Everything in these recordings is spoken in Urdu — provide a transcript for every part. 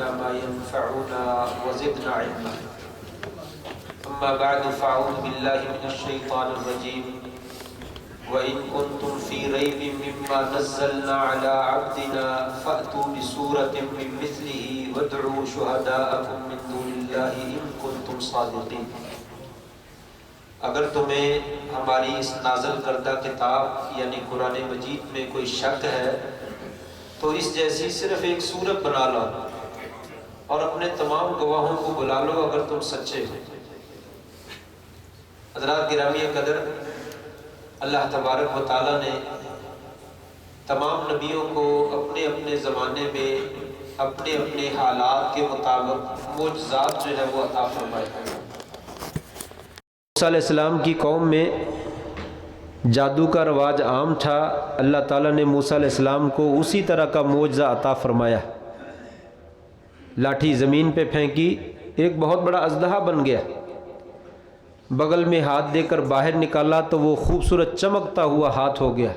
وعلمنا ما ينفعنا وزدنا علما. أما بعد فأعوذ بالله من الشيطان الرجيم. وإن كنتم في ريب مما نزلنا على عبدنا فأتوا بسورة من مثله وادعوا شهداءكم من دون الله إن كنتم صادقين. اگر تمہیں ہماری اس نازل کردہ کتاب یعنی قرآن مجید میں کوئی شک ہے تو اس جیسی صرف ایک سورت بنا لو اور اپنے تمام گواہوں کو بلا لو اگر تم سچے ہو. حضرات گرامی قدر، اللہ تبارک و تعالیٰ نے تمام نبیوں کو اپنے اپنے زمانے میں اپنے اپنے حالات کے مطابق معجزات جو ہے وہ عطا فرمائے. موسیٰ علیہ السلام کی قوم میں جادو کا رواج عام تھا. اللہ تعالیٰ نے موسیٰ علیہ السلام کو اسی طرح کا معجزہ عطا فرمایا. لاٹھی زمین پہ پھینکی، ایک بہت بڑا اژدہا بن گیا. بغل میں ہاتھ دے کر باہر نکالا تو وہ خوبصورت چمکتا ہوا ہاتھ ہو گیا.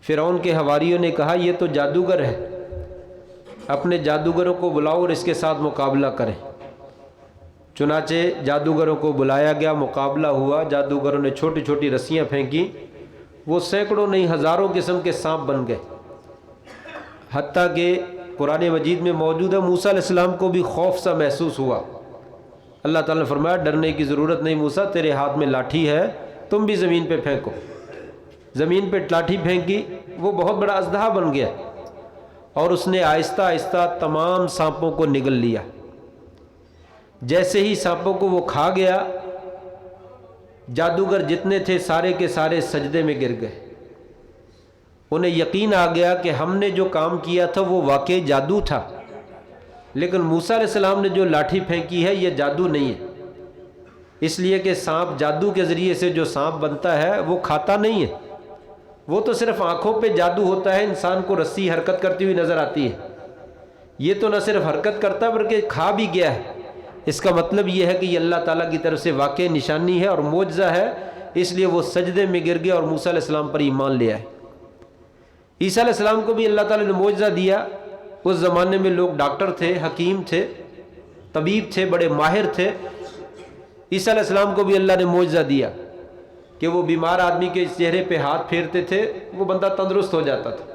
فرعون کے حواریوں نے کہا یہ تو جادوگر ہے، اپنے جادوگروں کو بلاؤ اور اس کے ساتھ مقابلہ کریں. چنانچہ جادوگروں کو بلایا گیا، مقابلہ ہوا. جادوگروں نے چھوٹی چھوٹی رسیاں پھینکی، وہ سینکڑوں نہیں ہزاروں قسم کے سانپ بن گئے. حتیٰ کہ قرآن مجید میں موجود ہے موسیٰ علیہ السلام کو بھی خوف سا محسوس ہوا. اللہ تعالیٰ نے فرمایا ڈرنے کی ضرورت نہیں موسیٰ، تیرے ہاتھ میں لاٹھی ہے، تم بھی زمین پہ پھینکو. زمین پہ لاٹھی پھینکی، وہ بہت بڑا اژدہا بن گیا اور اس نے آہستہ آہستہ تمام سانپوں کو نگل لیا. جیسے ہی سانپوں کو وہ کھا گیا، جادوگر جتنے تھے سارے کے سارے سجدے میں گر گئے. انہیں یقین آ گیا کہ ہم نے جو کام کیا تھا وہ واقعی جادو تھا، لیکن موسیٰ علیہ السلام نے جو لاٹھی پھینکی ہے یہ جادو نہیں ہے. اس لیے کہ سانپ جادو کے ذریعے سے جو سانپ بنتا ہے وہ کھاتا نہیں ہے، وہ تو صرف آنکھوں پہ جادو ہوتا ہے. انسان کو رسی حرکت کرتی ہوئی نظر آتی ہے، یہ تو نہ صرف حرکت کرتا بلکہ کھا بھی گیا ہے. اس کا مطلب یہ ہے کہ یہ اللہ تعالیٰ کی طرف سے واقع نشانی ہے اور معجزہ ہے. اس لیے وہ سجدے میں گر گیا اور موسیٰ علیہ السلام پر ایمان لے آئے. عیسیٰ علیہ السلام کو بھی اللہ تعالیٰ نے معجزہ دیا. اس زمانے میں لوگ ڈاکٹر تھے، حکیم تھے، طبیب تھے، بڑے ماہر تھے. عیسیٰ علیہ السلام کو بھی اللہ نے معجزہ دیا کہ وہ بیمار آدمی کے چہرے پہ ہاتھ پھیرتے تھے، وہ بندہ تندرست ہو جاتا تھا.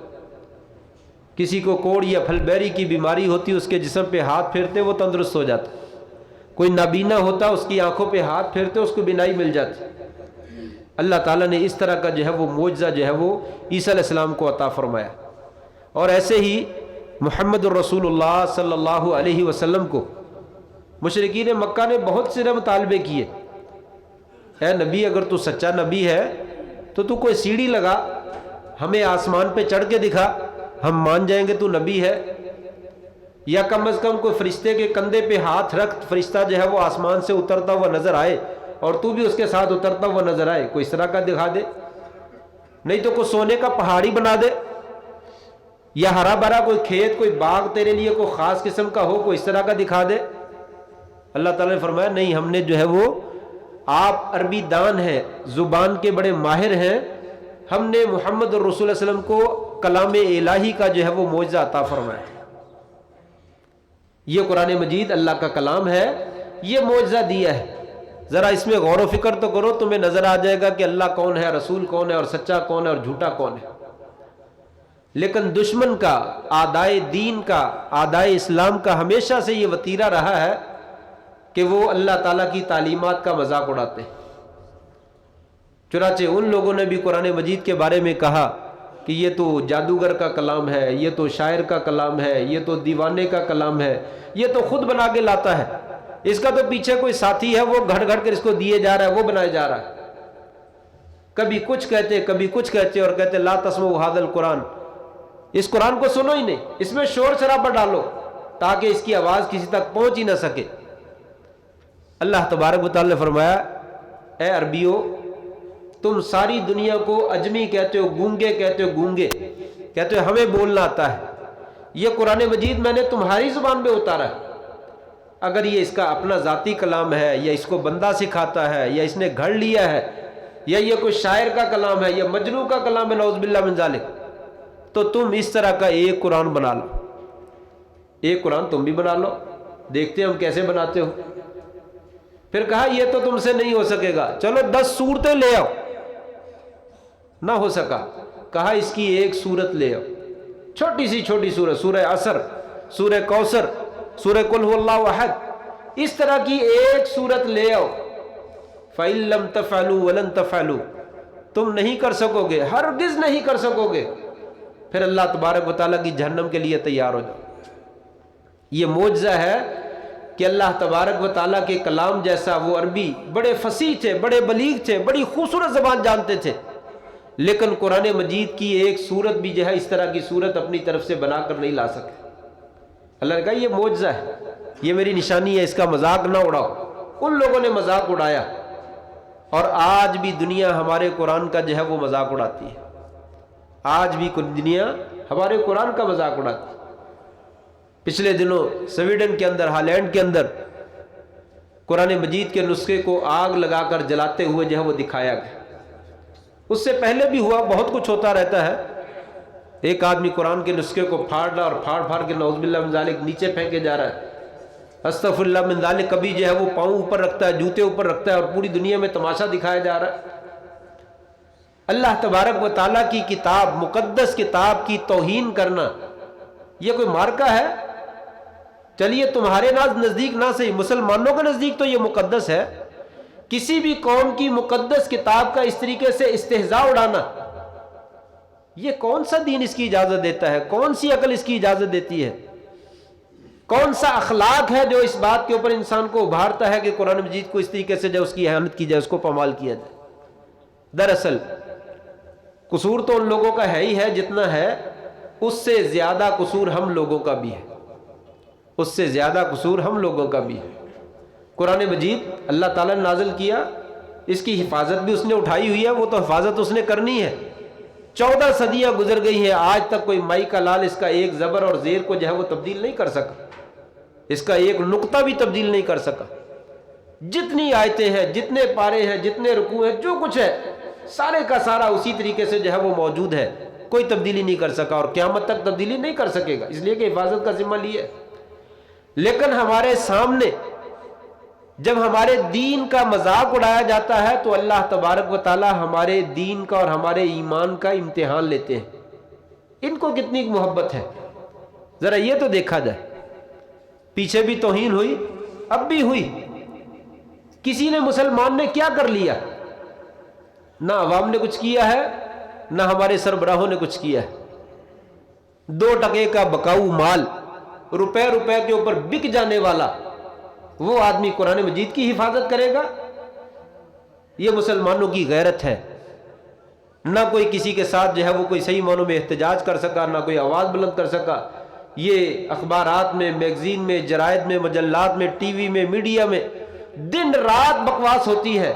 کسی کو کوڑ یا پھل بیری کی بیماری ہوتی، اس کے جسم پہ ہاتھ پھیرتے وہ تندرست ہو جاتا. کوئی نابینا ہوتا، اس کی آنکھوں پہ ہاتھ پھیرتے اس کو بینائی مل جاتی. اللہ تعالیٰ نے اس طرح کا جو ہے وہ معجزہ جو ہے وہ عیسیٰ علیہ السلام کو عطا فرمایا. اور ایسے ہی محمد الرسول اللہ صلی اللہ علیہ وسلم کو مشرکین مکہ نے بہت سے مطالبے کیے. اے نبی، اگر تو سچا نبی ہے تو کوئی سیڑھی لگا، ہمیں آسمان پہ چڑھ کے دکھا، ہم مان جائیں گے تو نبی ہے. یا کم از کم کوئی فرشتے کے کندھے پہ ہاتھ رکھ، فرشتہ جو ہے وہ آسمان سے اترتا ہوا نظر آئے اور تو بھی اس کے ساتھ اترتا ہوا نظر آئے. کوئی اس طرح کا دکھا دے، نہیں تو کوئی سونے کا پہاڑی بنا دے، یا ہرا بھرا کوئی کھیت، کوئی باغ تیرے لیے کوئی خاص قسم کا ہو، کوئی اس طرح کا دکھا دے. اللہ تعالیٰ نے فرمایا نہیں، ہم نے جو ہے وہ، آپ عربی دان ہیں، زبان کے بڑے ماہر ہیں، ہم نے محمد الرسول صلی اللہ علیہ وسلم کو کلام الہی کا جو ہے وہ معجزہ عطا فرمایا. یہ قرآن مجید اللہ کا کلام ہے، یہ معجزہ دیا ہے. ذرا اس میں غور و فکر تو کرو، تمہیں نظر آ جائے گا کہ اللہ کون ہے، رسول کون ہے، اور سچا کون ہے اور جھوٹا کون ہے. لیکن دشمن کا، اعدائے دین کا، اعدائے اسلام کا ہمیشہ سے یہ وتیرہ رہا ہے کہ وہ اللہ تعالیٰ کی تعلیمات کا مذاق اڑاتے ہیں. چنانچہ ان لوگوں نے بھی قرآن مجید کے بارے میں کہا کہ یہ تو جادوگر کا کلام ہے، یہ تو شاعر کا کلام ہے، یہ تو دیوانے کا کلام ہے، یہ تو خود بنا کے لاتا ہے، اس کا تو پیچھے کوئی ساتھی ہے، وہ گھڑ گھڑ کر اس کو دیے جا رہا ہے، وہ بنایا جا رہا ہے. کبھی کچھ کہتے، کبھی کچھ کہتے، اور کہتے لا تسمعوا ھذا القرآن، اس قرآن کو سنو ہی نہیں، اس میں شور شرابہ ڈالو تاکہ اس کی آواز کسی تک پہنچ ہی نہ سکے. اللہ تبارک و تعالی نے فرمایا اے عربیو، تم ساری دنیا کو اجمی کہتے ہو، گونگے کہتے ہو، گونگے کہتے ہو، ہمیں بولنا آتا ہے. یہ قرآن مجید میں نے تمہاری زبان میں اتارا ہے. اگر یہ اس کا اپنا ذاتی کلام ہے، یا اس کو بندہ سکھاتا ہے، یا اس نے گھڑ لیا ہے، یا یہ کوئی شاعر کا کلام ہے، یا مجنون کا کلام ہے، نعوذ باللہ من ذالک، تو تم اس طرح کا ایک قرآن بنا لو. ایک قرآن تم بھی بنا لو، دیکھتے ہیں ہم کیسے بناتے ہو۔ پھر کہا یہ تو تم سے نہیں ہو سکے گا، چلو 10 سورتیں لے آؤ، نہ ہو سکا، کہا اس کی ایک سورت لے آؤ، چھوٹی سورت، سورہ عصر، سورہ کوثر، سورہ قل هو اللہ احد، اس طرح کی ایک سورت لے آؤ۔ فَإِن لَمْ تَفْعَلُوا وَلَن تَفْعَلُوا، تم نہیں کر سکو گے، ہرگز نہیں کر سکو گے، پھر اللہ تبارک و تعالیٰ کی جہنم کے لیے تیار ہو جاؤ۔ یہ معجزہ ہے کہ اللہ تبارک و تعالیٰ کے کلام جیسا، وہ عربی بڑے فصیح تھے، بڑے بلیغ تھے، بڑی خوبصورت زبان جانتے تھے، لیکن قرآن مجید کی ایک سورت بھی جو ہے اس طرح کی سورت اپنی طرف سے بنا کر نہیں لا سکے۔ اللہ نے کہا یہ معجزہ ہے، یہ میری نشانی ہے، اس کا مذاق نہ اڑاؤ۔ ان لوگوں نے مذاق اڑایا، اور آج بھی دنیا ہمارے قرآن کا جو ہے وہ مذاق اڑاتی ہے، آج بھی دنیا ہمارے قرآن کا مذاق اڑاتی ہے۔ پچھلے دنوں سویڈن کے اندر، ہالینڈ کے اندر قرآن مجید کے نسخے کو آگ لگا کر جلاتے ہوئے جو ہے وہ دکھایا گیا۔ اس سے پہلے بھی ہوا، بہت کچھ ہوتا رہتا ہے۔ ایک آدمی قرآن کے نسخے کو پھاڑ رہا اور پھاڑ کے نعوذ باللہ من ذالک نیچے پھینکے جا رہا ہے، استغفر اللہ من ذالک، کبھی جو ہے وہ پاؤں اوپر رکھتا ہے، جوتے اوپر رکھتا ہے، اور پوری دنیا میں تماشا دکھایا جا رہا ہے۔ اللہ تبارک و تعالیٰ کی کتاب، مقدس کتاب کی توہین کرنا، یہ کوئی مارکہ ہے؟ چلیے تمہارے نزدیک نہ صحیح، مسلمانوں کے نزدیک تو یہ مقدس ہے۔ کسی بھی قوم کی مقدس کتاب کا اس طریقے سے استہزاء اڑانا، یہ کون سا دین اس کی اجازت دیتا ہے؟ کون سی عقل اس کی اجازت دیتی ہے؟ کون سا اخلاق ہے جو اس بات کے اوپر انسان کو ابھارتا ہے کہ قرآن مجید کو اس طریقے سے جو اس کی اہانت کی جائے، اس کو پامال کیا جائے؟ دراصل قصور تو ان لوگوں کا ہے ہی ہے جتنا ہے، اس سے زیادہ قصور ہم لوگوں کا بھی ہے، اس سے زیادہ قصور ہم لوگوں کا بھی ہے۔ قرآن مجید اللہ تعالیٰ نے نازل کیا، اس کی حفاظت بھی اس نے اٹھائی ہوئی ہے، وہ تو حفاظت اس نے کرنی ہے۔ 14 صدیاں گزر گئی ہیں، آج تک کوئی مائی کا لال اس کا ایک زبر اور زیر کو جو ہے وہ تبدیل نہیں کر سکا، اس کا ایک نقطہ بھی تبدیل نہیں کر سکا۔ جتنی آیتیں ہیں، جتنے پارے ہیں، جتنے رکوع ہیں، جو کچھ ہے سارے کا سارا اسی طریقے سے جو ہے وہ موجود ہے، کوئی تبدیلی نہیں کر سکا اور قیامت تک تبدیلی نہیں کر سکے گا، اس لیے کہ حفاظت کا ذمہ لیے۔ لیکن ہمارے سامنے جب ہمارے دین کا مذاق اڑایا جاتا ہے تو اللہ تبارک و تعالی ہمارے دین کا اور ہمارے ایمان کا امتحان لیتے ہیں۔ ان کو کتنی محبت ہے ذرا یہ تو دیکھا جائے۔ پیچھے بھی توہین ہوئی، اب بھی ہوئی۔ کسی نے مسلمان نے کیا کر لیا؟ نہ عوام نے کچھ کیا ہے، نہ ہمارے سربراہوں نے کچھ کیا ہے۔ 2 ٹکے کا بکاؤ مال، روپے کے اوپر بک جانے والا وہ آدمی قرآن مجید کی حفاظت کرے گا؟ یہ مسلمانوں کی غیرت ہے۔ نہ کوئی کسی کے ساتھ جو ہے وہ کوئی صحیح معنوں میں احتجاج کر سکا، نہ کوئی آواز بلند کر سکا۔ یہ اخبارات میں، میگزین میں، جرائد میں، مجلات میں، ٹی وی میں، میڈیا میں دن رات بکواس ہوتی ہے،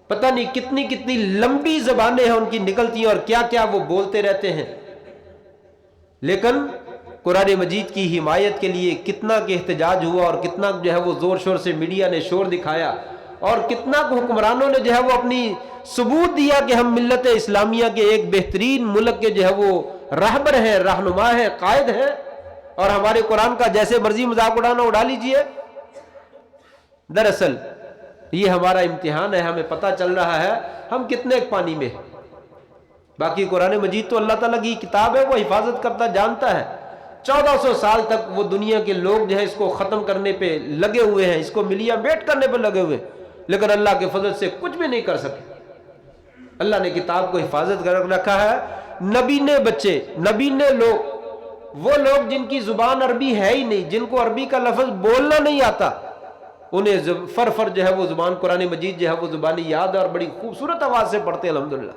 پتہ نہیں کتنی لمبی زبانیں ہیں ان کی نکلتی ہیں اور کیا کیا وہ بولتے رہتے ہیں۔ لیکن قرآن مجید کی حمایت کے لیے کتنا کہ احتجاج ہوا اور کتنا جو ہے وہ زور شور سے میڈیا نے شور دکھایا، اور کتنا کو حکمرانوں نے جو ہے وہ اپنی ثبوت دیا کہ ہم ملت اسلامیہ کے ایک بہترین ملک کے جو ہے وہ رہبر ہیں، رہنما ہیں، قائد ہیں، اور ہمارے قرآن کا جیسے مرضی مذاق اڑانا اڑا لیجئے۔ دراصل یہ ہمارا امتحان ہے، ہمیں پتہ چل رہا ہے ہم کتنے پانی میں ہیں۔ باقی قرآن مجید تو اللہ تعالیٰ کی کتاب ہے، وہ حفاظت کرتا جانتا ہے۔ 1400 سال تک وہ دنیا کے لوگ جو ہے اس کو ختم کرنے پہ لگے ہوئے ہیں، اس کو ملیا میٹ کرنے پہ لگے ہوئے، لیکن اللہ کے فضل سے کچھ بھی نہیں کر سکے۔ اللہ نے کتاب کو حفاظت کر رکھا ہے۔ نبی نے بچے، نبی نے لوگ، وہ لوگ جن کی زبان عربی ہے ہی نہیں، جن کو عربی کا لفظ بولنا نہیں آتا، انہیں فر جو ہے وہ زبان قرآن مجید جو ہے وہ زبانی یاد ہے اور بڑی خوبصورت آواز سے پڑھتے ہیں الحمدللہ۔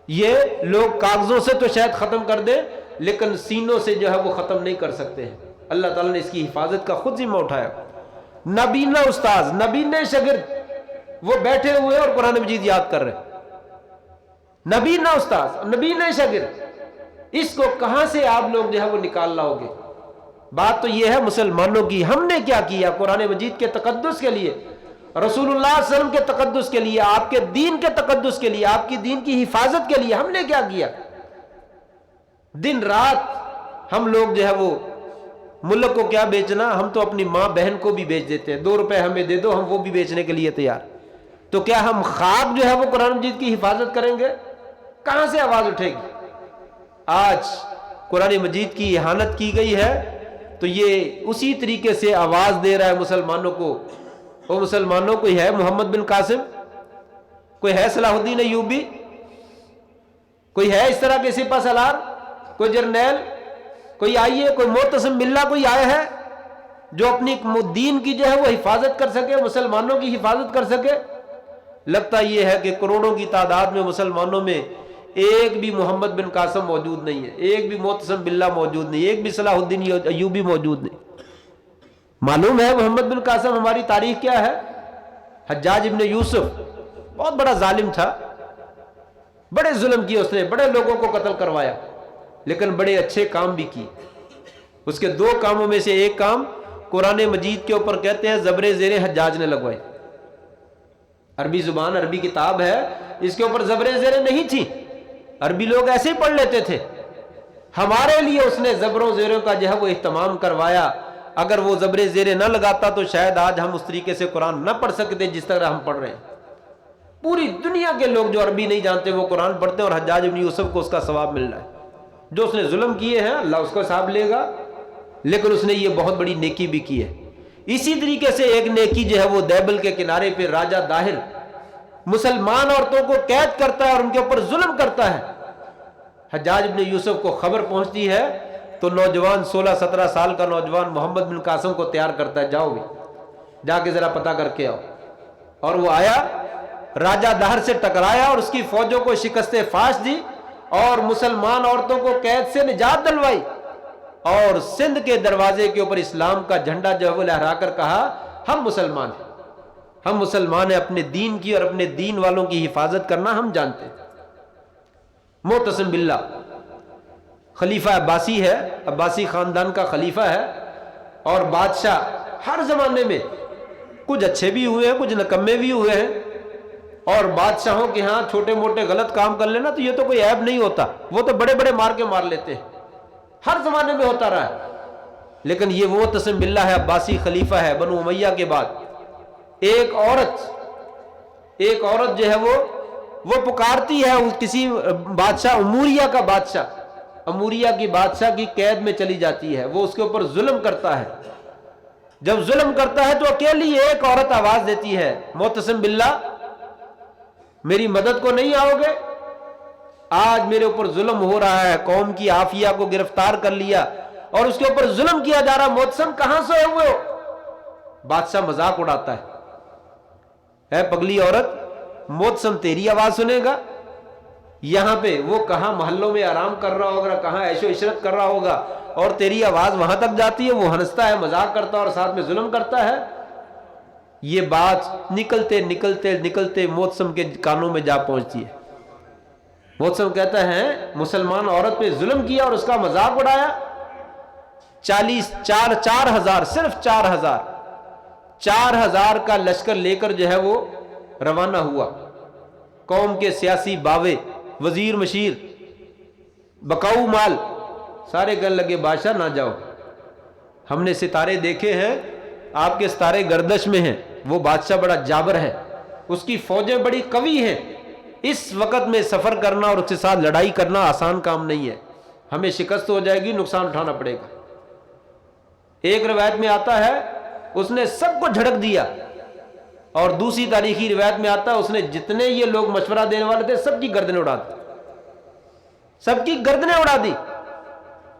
یہ لوگ کاغذوں سے تو شاید ختم کر دیں، لیکن سینوں سے جو ہے وہ ختم نہیں کر سکتے ہیں۔ اللہ تعالیٰ نے اس کی حفاظت کا خود ذمہ اٹھایا۔ نبی نہ استاذ، نبی نے شاگرد، وہ بیٹھے ہوئے اور قرآن مجید یاد کر رہے۔ نبی نہ استاذ، نبی نے شاگرد، اس کو کہاں سے آپ لوگ جو ہے وہ نکال لاؤ گے؟ بات تو یہ ہے مسلمانوں کی، ہم نے کیا کیا قرآن مجید کے تقدس کے لیے، رسول اللہ صلی اللہ علیہ وسلم کے تقدس کے لیے، آپ کے دین کے تقدس کے لیے، آپ کی دین کی حفاظت کے لیے ہم نے کیا کیا؟ دن رات ہم لوگ جو ہے وہ ملک کو کیا بیچنا, ہم تو اپنی ماں بہن کو بھی بیچ دیتے ہیں, 2 روپے ہمیں دے دو, ہم وہ بھی بیچنے کے لیے تیار. تو کیا ہم خاک جو ہے وہ قرآن مجید کی حفاظت کریں گے؟ کہاں سے آواز اٹھے گی؟ آج قرآن مجید کی اہانت کی گئی ہے تو یہ اسی طریقے سے آواز دے رہا ہے مسلمانوں کو. وہ مسلمانوں, کوئی ہے محمد بن قاسم, کوئی ہے صلاح الدین ایوبی, کوئی ہے اس طرح کے سپہ سالار, کوئی جرنیل, کوئی آئیے, کوئی معتصم باللہ کوئی آیا ہے جو اپنی دین کی جو ہے وہ حفاظت کر سکے, مسلمانوں کی حفاظت کر سکے؟ لگتا یہ ہے کہ کروڑوں کی تعداد میں مسلمانوں میں ایک بھی محمد بن قاسم موجود نہیں ہے, ایک بھی معتصم باللہ موجود نہیں, ایک بھی صلاح الدین ایوبی موجود نہیں. معلوم ہے محمد بن قاسم ہماری تاریخ کیا ہے؟ حجاج ابن یوسف بہت بڑا ظالم تھا, بڑے ظلم کیے اس نے, بڑے لوگوں کو قتل کروایا, لیکن بڑے اچھے کام بھی کیے. اس کے 2 کاموں میں سے ایک کام قرآن مجید کے اوپر کہتے ہیں زبر زیر حجاج نے لگوائی. عربی زبان, عربی کتاب ہے, اس کے اوپر زبر زیر نہیں تھی, عربی لوگ ایسے ہی پڑھ لیتے تھے. ہمارے لیے اس نے زبروں زیروں کا جو ہے وہ اہتمام کروایا. اگر وہ زبر زیر نہ لگاتا تو شاید آج ہم اس طریقے سے قرآن نہ پڑھ سکتے جس طرح ہم پڑھ رہے ہیں. پوری دنیا کے لوگ جو عربی نہیں جانتے وہ قرآن پڑھتے ہیں, اور حجاج ابن یوسف کو اس کا ثواب مل رہا ہے. جو اس نے ظلم کیے ہیں اللہ اس کو حساب لے گا, لیکن اس نے یہ بہت بڑی نیکی بھی کی ہے. اسی طریقے سے ایک نیکی جو ہے وہ دیبل کے کنارے پہ راجہ داہر مسلمان عورتوں کو قید کرتا ہے اور ان کے اوپر ظلم کرتا ہے. حجاج ابن یوسف کو خبر پہنچتی ہے تو نوجوان 16-17 سال کا نوجوان محمد بن قاسم کو تیار کرتا ہے, جاؤ بھی جا کے ذرا پتہ کر کے آؤ. اور وہ آیا, راجہ داہر سے ٹکرایا اور اس کی فوجوں کو شکست فاش دی اور مسلمان عورتوں کو قید سے نجات دلوائی, اور سندھ کے دروازے کے اوپر اسلام کا جھنڈا جو ہے وہ لہرا کر کہا ہم مسلمان ہیں, ہم مسلمان ہیں, اپنے دین کی اور اپنے دین والوں کی حفاظت کرنا ہم جانتے ہیں. معتصم باللہ خلیفہ عباسی ہے, عباسی خاندان کا خلیفہ ہے, اور بادشاہ ہر زمانے میں کچھ اچھے بھی ہوئے ہیں, کچھ نکمے بھی ہوئے ہیں, اور بادشاہوں کے ہاں چھوٹے موٹے غلط کام کر لینا تو یہ تو کوئی عیب نہیں ہوتا, وہ تو بڑے بڑے مار کے مار لیتے ہیں, ہر زمانے میں ہوتا رہا ہے. لیکن یہ وہ معتصم باللہ ہے, عباسی خلیفہ ہے بنو امیہ کے بعد. ایک عورت جو ہے وہ پکارتی ہے کسی بادشاہ, اموریہ کا بادشاہ, اموریہ کی بادشاہ کی قید میں چلی جاتی ہے, وہ اس کے اوپر ظلم کرتا ہے. جب ظلم کرتا ہے تو اکیلی ایک عورت آواز دیتی ہے, معتصم باللہ میری مدد کو نہیں آؤ گے؟ آج میرے اوپر ظلم ہو رہا ہے, قوم کی عافیہ کو گرفتار کر لیا اور اس کے اوپر ظلم کیا جا رہا, معتصم کہاں سے ہوئے ہو؟ بادشاہ مذاق اڑاتا ہے, اے پگلی عورت, معتصم تیری آواز سنے گا؟ یہاں پہ وہ کہاں محلوں میں آرام کر رہا ہوگا, کہاں عیش و عشرت کر رہا ہوگا, اور تیری آواز وہاں تک جاتی ہے, وہ ہنستا ہے, مذاق کرتا ہے اور ساتھ میں ظلم کرتا ہے. یہ بات نکلتے نکلتے نکلتے معتصم کے کانوں میں جا پہنچتی ہے. معتصم کہتا ہے مسلمان عورت پہ ظلم کیا اور اس کا مذاق اڑایا. 4,000 صرف 4,000 کا لشکر لے کر جو ہے وہ روانہ ہوا. قوم کے سیاسی باوے, وزیر مشیر, بکاؤ مال سارے کہنے لگے بادشاہ نہ جاؤ, ہم نے ستارے دیکھے ہیں, آپ کے ستارے گردش میں ہیں. وہ بادشاہ بڑا جابر ہے, اس کی فوجیں بڑی قوی ہیں, اس وقت میں سفر کرنا اور اس کے ساتھ لڑائی کرنا آسان کام نہیں ہے, ہمیں شکست ہو جائے گی, نقصان اٹھانا پڑے گا. ایک روایت میں آتا ہے اس نے سب کو جھڑک دیا, اور دوسری تاریخی روایت میں آتا ہے اس نے جتنے یہ لوگ مشورہ دینے والے تھے سب کی گردنیں اڑا دی, سب کی گردنیں اڑا دی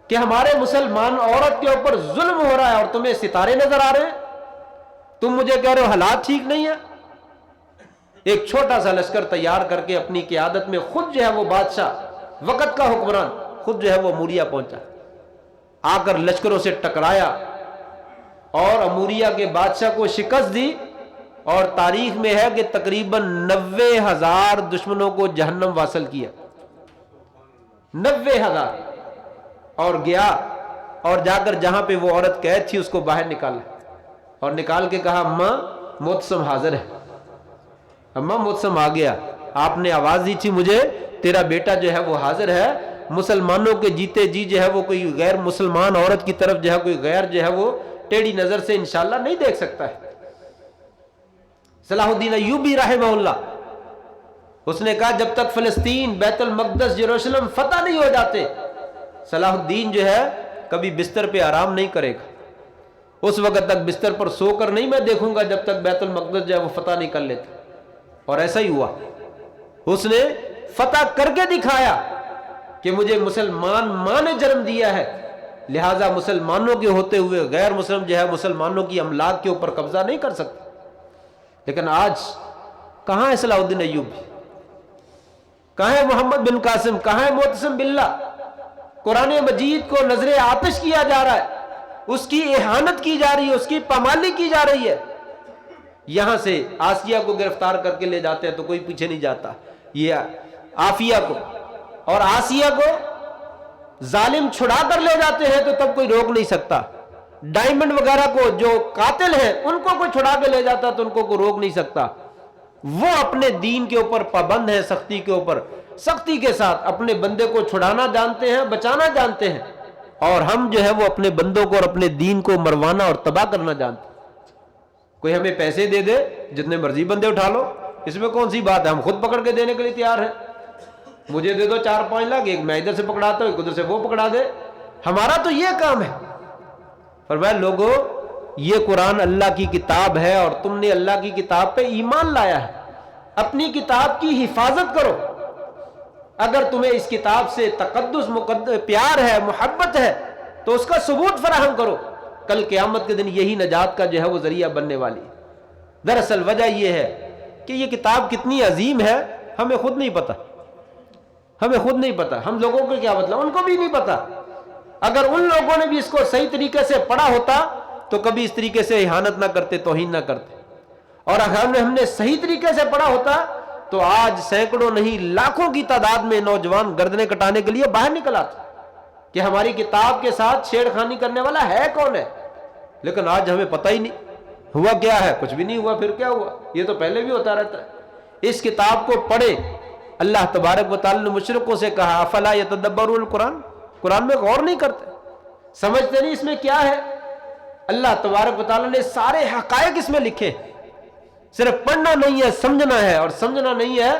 کہ ہمارے مسلمان عورت کے اوپر ظلم ہو رہا ہے اور تمہیں ستارے نظر آ رہے ہیں, تم مجھے کہہ رہے ہو حالات ٹھیک نہیں ہے. ایک چھوٹا سا لشکر تیار کر کے اپنی قیادت میں خود جو ہے وہ بادشاہ, وقت کا حکمران, خود جو ہے وہ اموریہ پہنچا, آ کر لشکروں سے ٹکرایا اور اموریہ کے بادشاہ کو شکست دی. اور تاریخ میں ہے کہ تقریباً 90,000 دشمنوں کو جہنم واصل کیا, 90,000. اور گیا اور جا کر جہاں پہ وہ عورت قید تھی اس کو باہر نکالا, اور نکال کے کہا اماں معتصم حاضر ہے. اماں معتصم آ گیا, آپ نے آواز دی تھی مجھے, تیرا بیٹا جو ہے وہ حاضر ہے. مسلمانوں کے جیتے جی جو ہے وہ کوئی غیر مسلمان عورت کی طرف جو ہے کوئی غیر جو ہے وہ ٹیڑھی نظر سے انشاءاللہ نہیں دیکھ سکتا ہے. صلاح الدین ایوبی رحمہ اللہ اس نے کہا جب تک فلسطین، بیت المقدس، یروشلم فتح نہیں ہو جاتے صلاح الدین جو ہے کبھی بستر پہ آرام نہیں کرے گا. اس وقت تک بستر پر سو کر نہیں میں دیکھوں گا جب تک بیت المقدس جو ہے وہ فتح نہیں کر لیتے. اور ایسا ہی ہوا، اس نے فتح کر کے دکھایا کہ مجھے مسلمان ماں نے جنم دیا ہے، لہٰذا مسلمانوں کے ہوتے ہوئے غیر مسلم جو ہے مسلمانوں کی املاک کے اوپر قبضہ نہیں کر سکتے. لیکن آج کہاں ہے صلاح الدین ایوبی؟ کہاں ہے محمد بن قاسم؟ کہاں ہے معتصم باللہ؟ قرآن مجید کو نظر آتش کیا جا رہا ہے، اس کی اہانت کی جا رہی ہے، اس کی پامالی کی جا رہی ہے. یہاں سے آسیہ کو گرفتار کر کے لے جاتے ہیں تو کوئی پیچھے نہیں جاتا، یہ آفیہ کو اور آسیہ کو ظالم چھڑا کر لے جاتے ہیں تو تب کوئی روک نہیں سکتا. ڈائمنڈ وغیرہ کو جو قاتل ہیں ان کو کوئی چھڑا کے لے جاتا تو ان کو کوئی روک نہیں سکتا. وہ اپنے دین کے اوپر پابند ہے، سختی کے اوپر سختی کے ساتھ اپنے بندے کو چھڑانا جانتے ہیں، بچانا جانتے ہیں. اور ہم جو ہے وہ اپنے بندوں کو اور اپنے دین کو مروانا اور تباہ کرنا جانتے ہیں. کوئی ہمیں پیسے دے دے، جتنے مرضی بندے اٹھا لو، اس میں کون سی بات ہے؟ ہم خود پکڑ کے دینے کے لیے تیار ہیں. مجھے دے دو 4-5 لاکھ، ایک میں ادھر سے پکڑاتا ہوں، ایک ادھر سے وہ پکڑا دے. ہمارا تو یہ کام ہے. فرمایا لوگو یہ قرآن اللہ کی کتاب ہے اور تم نے اللہ کی کتاب پہ ایمان لایا ہے، اپنی کتاب کی حفاظت کرو. اگر تمہیں اس کتاب سے تقدس، پیار ہے، محبت ہے تو اس کا ثبوت فراہم کرو. کل قیامت کے دن یہی نجات کا جو ہے وہ ذریعہ بننے والی. دراصل وجہ یہ ہے کہ یہ کتاب کتنی عظیم ہے ہمیں خود نہیں پتا، ہمیں خود نہیں پتا. ہم لوگوں کو کیا مطلب، ان کو بھی نہیں پتا. اگر ان لوگوں نے بھی اس کو صحیح طریقے سے پڑھا ہوتا تو کبھی اس طریقے سے اہانت نہ کرتے، توہین نہ کرتے. اور اگر ہم نے صحیح طریقے سے پڑھا ہوتا تو آج سینکڑوں نہیں لاکھوں کی تعداد میں نوجوان گردنیں کٹانے کے لیے باہر نکل آتے کہ ہماری کتاب کے ساتھ چھیڑ خانی کرنے والا ہے کون ہے. لیکن آج ہمیں پتہ ہی نہیں. ہوا کیا ہے؟ کچھ بھی نہیں ہوا. پھر کیا ہوا؟ یہ تو پہلے بھی ہوتا رہتا ہے. اس کتاب کو پڑھے. اللہ تبارک و تعالی نے مشرکوں سے کہا افلا یتدبرون القرآن، قرآن میں غور نہیں کرتے، سمجھتے نہیں اس میں کیا ہے. اللہ تبارک و تعالی نے سارے حقائق اس میں لکھے. صرف پڑھنا نہیں ہے، سمجھنا ہے، اور سمجھنا نہیں ہے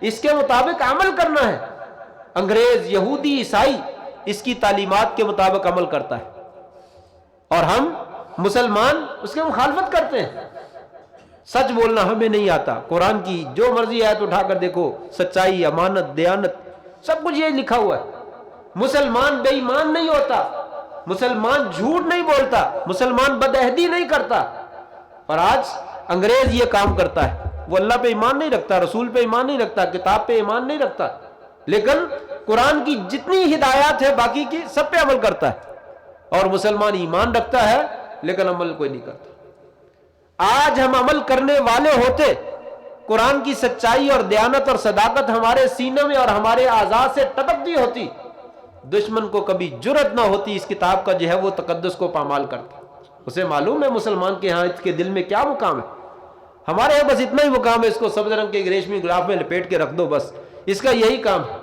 اس کے مطابق عمل کرنا ہے. انگریز، یہودی، عیسائی اس کی تعلیمات کے مطابق عمل کرتا ہے اور ہم مسلمان اس کے مخالفت کرتے ہیں. سچ بولنا ہمیں نہیں آتا. قرآن کی جو مرضی آیت اٹھا کر دیکھو، سچائی، امانت، دیانت، سب کچھ یہ لکھا ہوا ہے. مسلمان بے ایمان نہیں ہوتا، مسلمان جھوٹ نہیں بولتا، مسلمان بدعہدی نہیں کرتا. اور آج انگریز یہ کام کرتا ہے. وہ اللہ پہ ایمان نہیں رکھتا، رسول پہ ایمان نہیں رکھتا، کتاب پہ ایمان نہیں رکھتا، لیکن قرآن کی جتنی ہدایات ہے باقی کی سب پہ عمل کرتا ہے. اور مسلمان ایمان رکھتا ہے لیکن عمل کوئی نہیں کرتا. آج ہم عمل کرنے والے ہوتے، قرآن کی سچائی اور دیانت اور صداقت ہمارے سینے میں اور ہمارے اعضاء سے ٹپکتی ہوتی، دشمن کو کبھی جرأت نہ ہوتی اس کتاب کا جو ہے وہ تقدس کو پامال کرتا. اسے معلوم ہے مسلمان کے ہاں اس کے دل میں کیا مقام ہے. ہمارے یہاں بس اتنا ہی مقام ہے، اس کو سبز رنگ کے ریشمی غلاف میں لپیٹ کے رکھ دو، بس اس کا یہی کام ہے.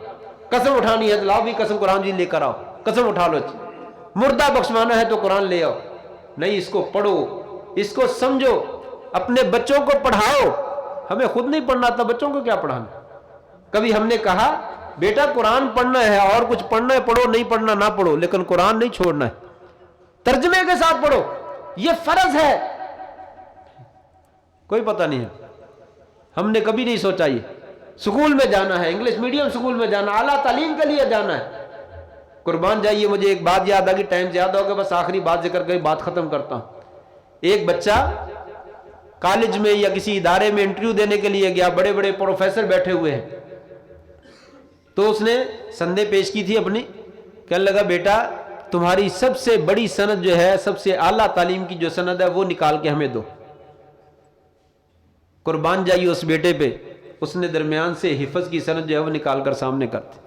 قسم اٹھانی ہے تو لاؤ بھی قسم قرآن جی لے کر آؤ، قسم اٹھا لو. مردہ بخشوانا ہے تو قرآن لے آؤ. نہیں، اس کو پڑھو، اس کو سمجھو، اپنے بچوں کو پڑھاؤ. ہمیں خود نہیں پڑھنا آتا، بچوں کو کیا پڑھانا. کبھی ہم نے کہا بیٹا قرآن پڑھنا ہے اور کچھ پڑھنا ہے پڑھو، نہیں پڑھنا نہ پڑھو، لیکن قرآن نہیں چھوڑنا ہے. ترجمے کے ساتھ پڑھو، یہ فرض ہے. کوئی پتہ نہیں ہے. ہم نے کبھی نہیں سوچا یہ سکول میں جانا ہے، انگلش میڈیم سکول میں جانا، اعلیٰ تعلیم کے لیے جانا ہے. قربان جائیے، مجھے ایک بات یاد آ گئی، ٹائم زیادہ ہو گیا، بس آخری بات ذکر کر بات ختم کرتا ہوں. ایک بچہ کالج میں یا کسی ادارے میں انٹرویو دینے کے لیے گیا، بڑے بڑے پروفیسر بیٹھے ہوئے ہیں. تو اس نے سندے پیش کی تھی اپنی، کہنے لگا بیٹا تمہاری سب سے بڑی سند جو ہے، سب سے اعلیٰ تعلیم کی جو سند ہے وہ نکال کے ہمیں دو. قربان جائیے اس بیٹے پہ، اس نے درمیان سے حفظ کی سند جو ہے وہ نکال کر سامنے کر دی.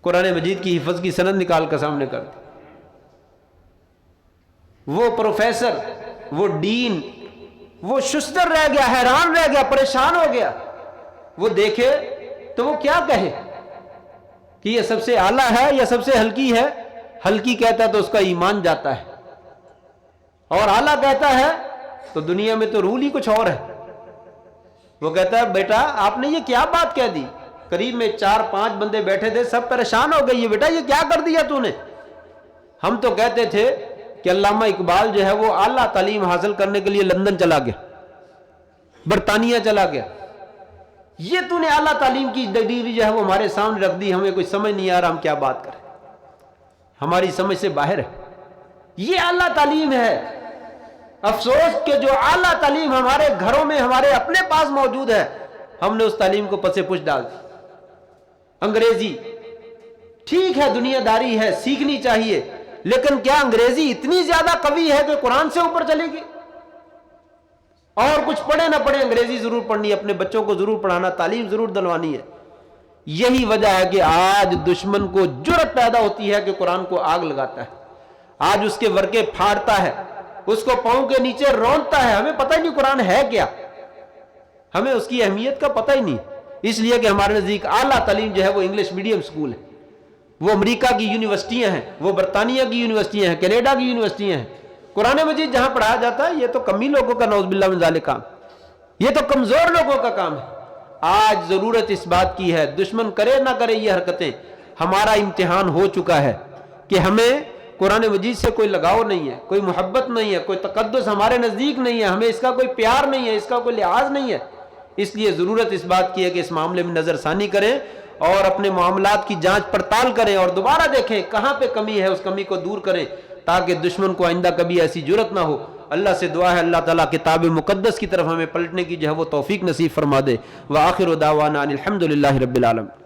قرآن مجید کی حفظ کی سند نکال کر سامنے کر دی. وہ پروفیسر، وہ ڈین، وہ شستر رہ گیا، حیران رہ گیا، پریشان ہو گیا. وہ دیکھے تو وہ کیا کہے کہ یہ سب سے اعلیٰ ہے یا سب سے ہلکی ہے؟ ہلکی کہتا ہے تو اس کا ایمان جاتا ہے، اور اعلیٰ کہتا ہے تو دنیا میں تو رول ہی کچھ اور ہے۔ وہ کہتا ہے بیٹا آپ نے یہ کیا بات کہہ دی؟ قریب میں 4-5 بندے بیٹھے تھے، سب پریشان ہو گئے، یہ بیٹا یہ کیا کر دیا تو نے؟ ہم تو کہتے تھے کہ علامہ اقبال جو ہے وہ اعلیٰ تعلیم حاصل کرنے کے لیے لندن چلا گیا، برطانیہ چلا گیا، یہ تو نے اعلیٰ تعلیم کی ڈگری جو ہے وہ ہمارے سامنے رکھ دی، ہمیں کوئی سمجھ نہیں آ رہا ہم کیا بات کریں، ہماری سمجھ سے باہر ہے۔ یہ اعلیٰ تعلیم ہے۔ افسوس کہ جو اعلیٰ تعلیم ہمارے گھروں میں ہمارے اپنے پاس موجود ہے، ہم نے اس تعلیم کو پس پش ڈال دی۔ انگریزی ٹھیک ہے، دنیا داری ہے، سیکھنی چاہیے، لیکن کیا انگریزی اتنی زیادہ قوی ہے کہ قرآن سے اوپر چلے گی؟ اور کچھ پڑھے نہ پڑھے انگریزی ضرور پڑھنی ہے، اپنے بچوں کو ضرور پڑھانا، تعلیم ضرور دلوانی ہے۔ یہی وجہ ہے کہ آج دشمن کو جرأت پیدا ہوتی ہے کہ قرآن کو آگ لگاتا ہے، آج اس کے ورقے پھاڑتا ہے، اس کو پاؤں کے نیچے رونتا ہے۔ ہمیں پتہ ہی نہیں قرآن ہے کیا، ہمیں اس کی اہمیت کا پتہ ہی نہیں، اس لیے کہ ہمارے نزدیک اعلیٰ تعلیم جو ہے وہ انگلش میڈیم سکول ہے، وہ امریکہ کی یونیورسٹیاں ہیں، وہ برطانیہ کی یونیورسٹیاں ہیں، کینیڈا کی یونیورسٹیاں ہیں۔ قرآن مجید جہاں پڑھایا جاتا ہے یہ تو کمی لوگوں کا، نعوذ باللہ من ذالک کام، یہ تو کمزور لوگوں کا کام ہے۔ آج ضرورت اس بات کی ہے، دشمن کرے نہ کرے یہ حرکتیں، ہمارا امتحان ہو چکا ہے کہ ہمیں قرآن مجید سے کوئی لگاؤ نہیں ہے، کوئی محبت نہیں ہے، کوئی تقدس ہمارے نزدیک نہیں ہے، ہمیں اس کا کوئی پیار نہیں ہے، اس کا کوئی لحاظ نہیں ہے۔ اس لیے ضرورت اس بات کی ہے کہ اس معاملے میں نظر ثانی کریں اور اپنے معاملات کی جانچ پڑتال کریں اور دوبارہ دیکھیں کہاں پہ کمی ہے، اس کمی کو دور کریں تاکہ دشمن کو آئندہ کبھی ایسی جرأت نہ ہو۔ اللہ سے دعا ہے اللہ تعالیٰ کتاب مقدس کی طرف ہمیں پلٹنے کی جو ہے وہ توفیق نصیب فرما دے۔ وآخر دعوانا ان الحمد للہ رب العالمین۔